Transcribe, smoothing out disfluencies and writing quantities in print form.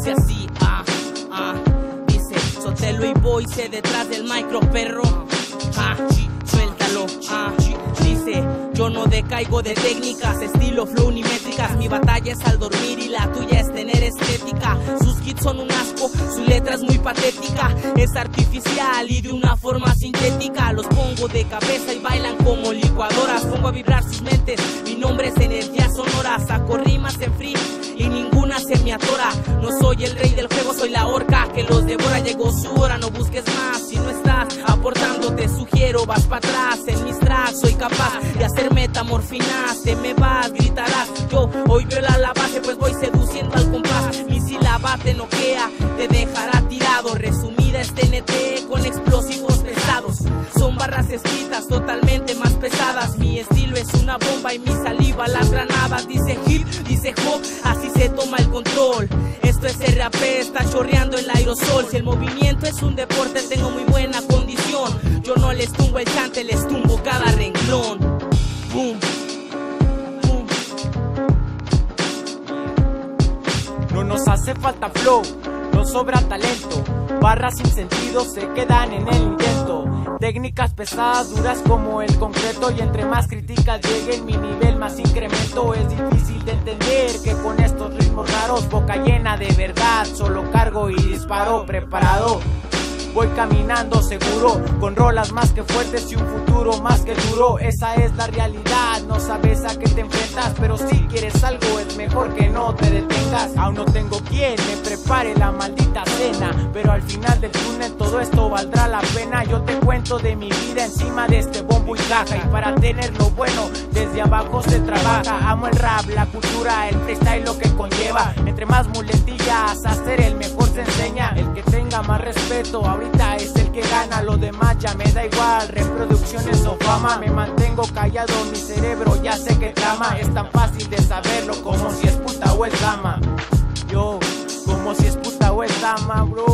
dice así, dice Sotelo y Boyce detrás del micro, perro. Suéltalo, dice, yo no decaigo de técnicas, estilo, flow ni métricas. Mi batalla es al dormir y la tuya es tener estética. Sus hits son un asco, su letra es muy patética. Es artificial y de una forma sintética. Los pongo de cabeza y bailan como licuadoras. Pongo a vibrar sus mentes, mi nombre es energía sonora. Saco rimas en free y ninguna se me atora. No soy el rey del juego, soy la horca que los devora. Llegó su hora, no busques más. Si no estás aportando, te sugiero, vas para atrás. En mis tracks soy capaz de hacer metamorfinas. Te me vas, gritarás. Yo hoy viola la base, pues voy seduciendo al compás. Mi sílaba te noquea, te dejará tirado. Resumida es TNT con explosivos pesados. Son barras escritas totalmente más pesadas. Mi estilo es una bomba y mi saliva las granadas. Dice hip, dice hop, así se toma el control. Esto es RAP, está chorreando el aerosol. Si el movimiento es un deporte, tengo muy buena condición. Yo no les tumbo el chante, les tumbo cada renglón. Boom, boom. No nos hace falta flow, nos sobra talento. Barras sin sentido se quedan en el intento. Técnicas pesadas, duras como el concreto. Y entre más críticas lleguen, mi nivel más incremento. Es difícil de entender que con estos ritmos raros, boca llena de verdad, solo cargo y disparo preparado. Voy caminando seguro, con rolas más que fuertes y un futuro más que duro. Esa es la realidad, no sabes a qué te enfrentas, pero si quieres algo es mejor que no te detengas. Aún no tengo quien me prepare la maldita cena, pero al final del túnel todo esto valdrá la pena. Yo te cuento de mi vida encima de este bombo y caja, y para tener lo bueno desde abajo se trabaja. Amo el rap, la cultura, el freestyle, lo que conlleva. Entre más muletillas, a ser el mejor se enseña. El que tenga más respeto ahorita es el que gana, lo demás ya me da igual, reproducciones o fama. Me mantengo callado, mi cerebro ya sé que trama. Es tan fácil de saberlo como si es puta o es dama. Yo, como si es puta o es dama, bro.